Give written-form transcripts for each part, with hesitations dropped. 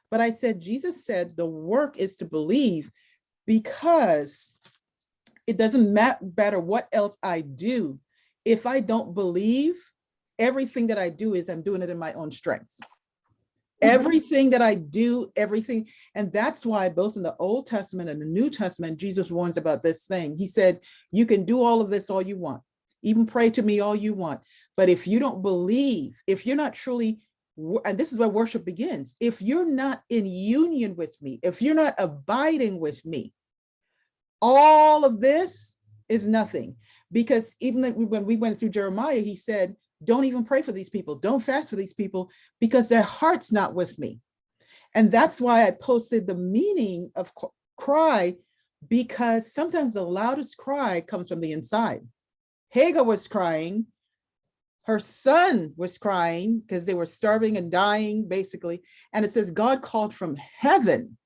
But I said, Jesus said the work is to believe, because it doesn't matter what else I do. If I don't believe, everything that I do is I'm doing it in my own strength. Everything that I do, everything. And that's why both in the Old Testament and the New Testament, Jesus warns about this thing. He said, you can do all of this all you want, even pray to me all you want. But if you don't believe, if you're not truly, and this is where worship begins, if you're not in union with me, if you're not abiding with me, all of this is nothing. Because even when we went through Jeremiah, he said, don't even pray for these people. Don't fast for these people, because their heart's not with me. And that's why I posted the meaning of cry, because sometimes the loudest cry comes from the inside. Hagar was crying. Her son was crying because they were starving and dying, basically. And it says God called from heaven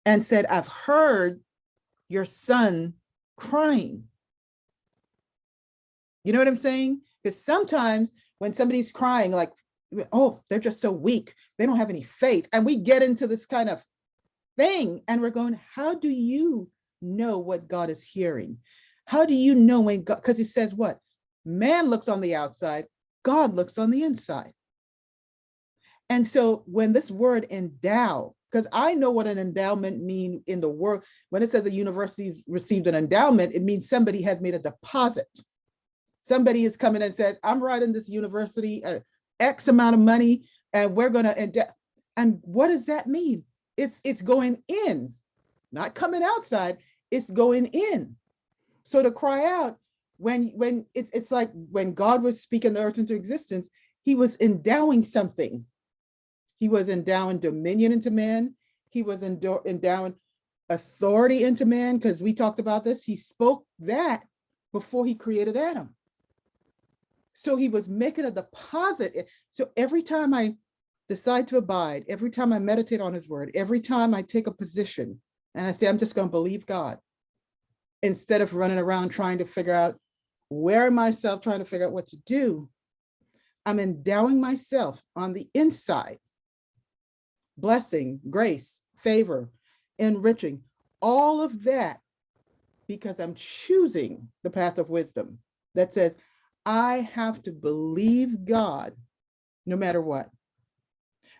and said, I've heard your son crying. You know what I'm saying? Because sometimes when somebody's crying, like, oh, they're just so weak, they don't have any faith. And we get into this kind of thing and we're going, how do you know what God is hearing? How do you know when God, because he says what? Man looks on the outside, God looks on the inside. And so when this word endow, because I know what an endowment means in the world, when it says a university's received an endowment, it means somebody has made a deposit. Somebody is coming and says, I'm writing this university X amount of money, and we're going to endow. And what does that mean? It's going in, not coming outside, it's going in. So to cry out, when it's like when God was speaking the earth into existence, he was endowing something. He was endowing dominion into man. He was endowing authority into man, because we talked about this. He spoke that before he created Adam. So he was making a deposit. So every time I decide to abide, every time I meditate on his word, every time I take a position and I say, I'm just going to believe God, instead of running around trying to figure out where myself, trying to figure out what to do, I'm endowing myself on the inside. Blessing, grace, favor, enriching, all of that, because I'm choosing the path of wisdom that says, I have to believe God no matter what.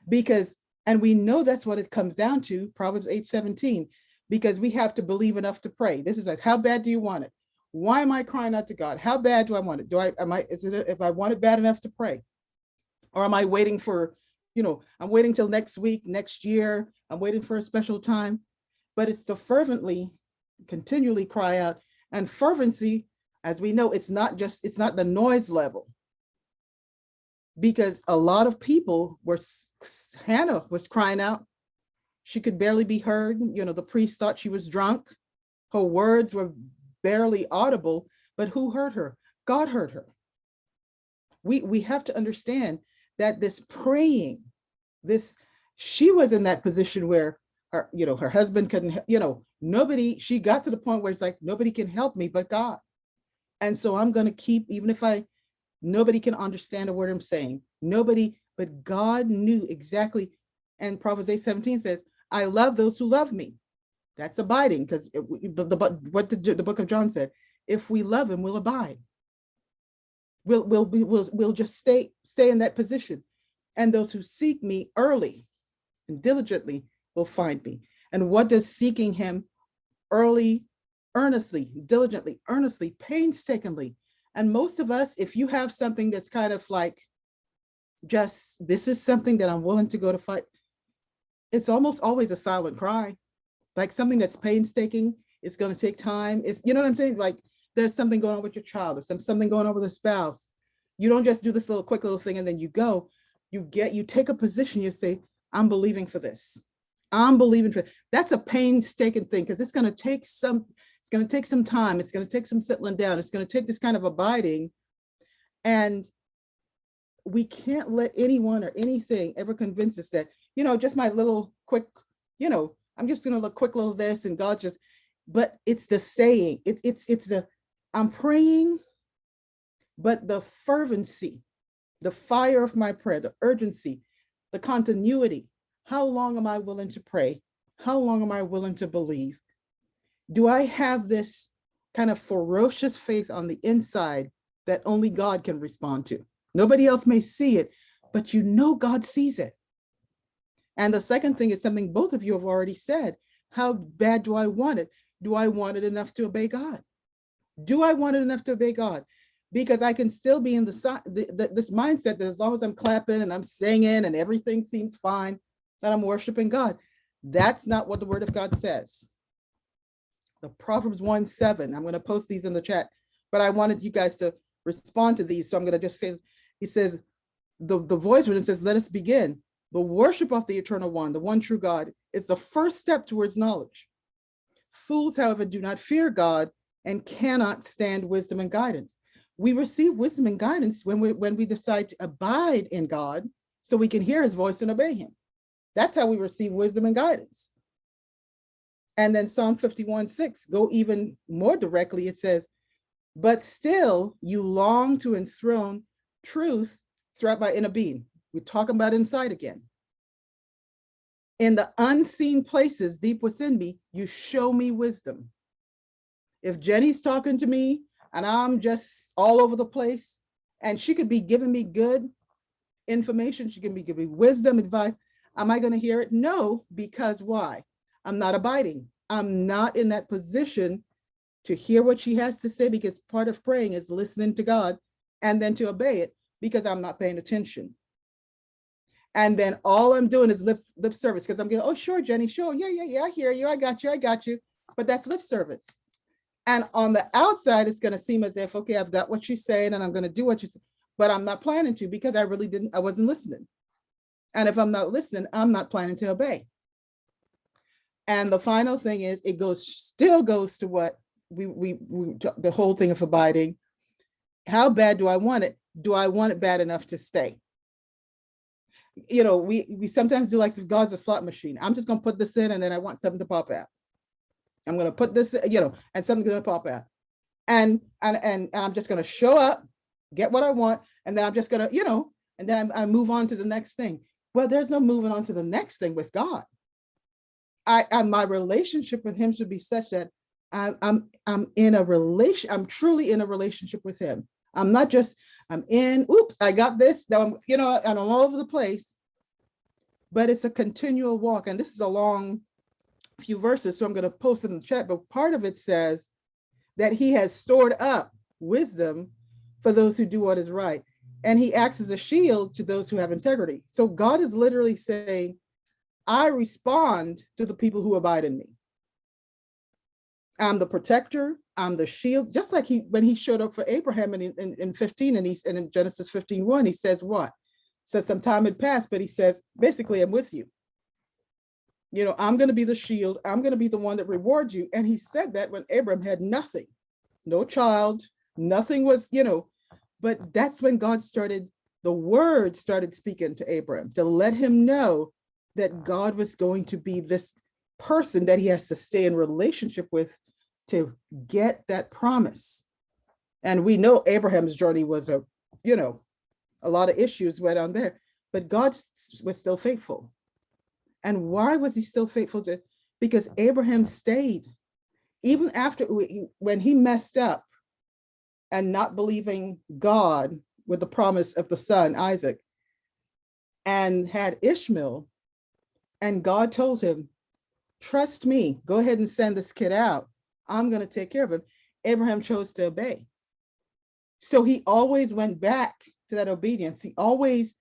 Because, and we know that's what it comes down to, Proverbs 8:17, because we have to believe enough to pray. This is like, how bad do you want it? Why am I crying out to God? How bad do I want it? Is it if I want it bad enough to pray? Or am I waiting for, I'm waiting till next week, next year, I'm waiting for a special time? But it's to fervently, continually cry out. And fervency, as we know, it's not the noise level. Because a lot of people Hannah was crying out. She could barely be heard. The priest thought she was drunk. Her words were barely audible, but who heard her? God heard her. We have to understand that this praying, she was in that position where her husband couldn't, nobody, she got to the point where it's like, nobody can help me but God. And so I'm going to keep, even if nobody can understand a word I'm saying, nobody, but God knew exactly. And Proverbs 8:17 says, I love those who love me. That's abiding, because what the book of John said, if we love him, we'll abide. We'll just stay in that position. And those who seek me early and diligently will find me. And what does seeking him early, earnestly, diligently, earnestly, painstakingly? And most of us, if you have something that's kind of like, just, this is something that I'm willing to go to fight, it's almost always a silent cry. Like something that's painstaking, it's going to take time. It's, you know what I'm saying? Like there's something going on with your child, or something going on with a spouse. You don't just do this quick little thing and then you go. You take a position, you say, I'm believing for this. I'm believing for that's a painstaking thing, because it's going to take some time. It's going to take some settling down. It's going to take this kind of abiding. And we can't let anyone or anything ever convince us that, just my little quick, I'm just going to look quick little this and God just, but it's the saying, it's the, I'm praying, but the fervency, the fire of my prayer, the urgency, the continuity, How long am I willing to pray? How long am I willing to believe? Do I have this kind of ferocious faith on the inside that only God can respond to? Nobody else may see it, but you know God sees it. And the second thing is something both of you have already said. How bad do I want it? Do I want it enough to obey God? Do I want it enough to obey God? Because I can still be in this mindset that as long as I'm clapping and I'm singing and everything seems fine, that I'm worshiping God. That's not what the word of God says. The Proverbs 1:7, I'm going to post these in the chat, but I wanted you guys to respond to these. So I'm going to just say, he says, the voice within says, let us begin. The worship of the eternal one, the one true God, is the first step towards knowledge. Fools, however, do not fear God and cannot stand wisdom and guidance. We receive wisdom and guidance when we decide to abide in God so we can hear his voice and obey him. That's how we receive wisdom and guidance. And then Psalm 51:6, go even more directly. It says, but still you long to enthrone truth throughout my inner being. We're talking about inside again. In the unseen places deep within me, you show me wisdom. If Jenny's talking to me and I'm just all over the place, and she could be giving me good information, she can be giving me wisdom, advice, am I going to hear it? No, because why? I'm not abiding. I'm not in that position to hear what she has to say, because part of praying is listening to God and then to obey it, because I'm not paying attention. And then all I'm doing is lip service, because I'm going, oh, sure, Jenny, sure. Yeah, I hear you. I got you. But that's lip service. And on the outside, it's going to seem as if, okay, I've got what she's saying and I'm going to do what she's saying, but I'm not planning to, because I wasn't listening. And if I'm not listening, I'm not planning to obey. And the final thing is, it still goes to what the whole thing of abiding. How bad do I want it? Do I want it bad enough to stay? You know, we sometimes do like God's a slot machine. I'm just going to put this in and then I want something to pop out. I'm going to put this, and something's going to pop out. And I'm just going to show up, get what I want, and then I'm just going to, and then I move on to the next thing. Well, there's no moving on to the next thing with God. My relationship with him should be such that I'm in a relation. I'm truly in a relationship with him. I'm not just, I got this, now I'm, and I'm all over the place, but it's a continual walk. And this is a long few verses, so I'm going to post it in the chat, but part of it says that he has stored up wisdom for those who do what is right. And he acts as a shield to those who have integrity. So God is literally saying, I respond to the people who abide in me. I'm the protector, I'm the shield, just like when he showed up for Abraham in 15, and in Genesis 15:1, he says what? Says some time had passed, but he says, basically, I'm with you. I'm going to be the shield. I'm going to be the one that rewards you. And he said that when Abraham had nothing, no child, nothing was, but that's when the word started speaking to Abraham to let him know that God was going to be this person that he has to stay in relationship with to get that promise. And we know Abraham's journey was a lot of issues went on there, but God was still faithful. And why was he still faithful to? Because Abraham stayed, even after when he messed up and not believing God with the promise of the son, Isaac, and had Ishmael, and God told him, trust me, go ahead and send this kid out. I'm going to take care of him. Abraham chose to obey. So he always went back to that obedience. He always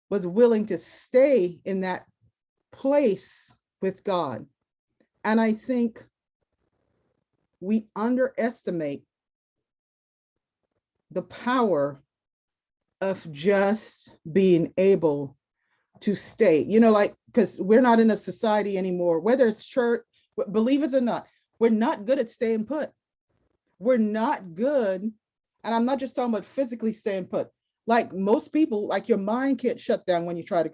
was willing to stay in that place with God. And I think we underestimate the power of just being able to stay, because we're not in a society anymore, whether it's church, believers or not, we're not good at staying put. We're not good. And I'm not just talking about physically staying put. Like most people, like your mind can't shut down when you try to go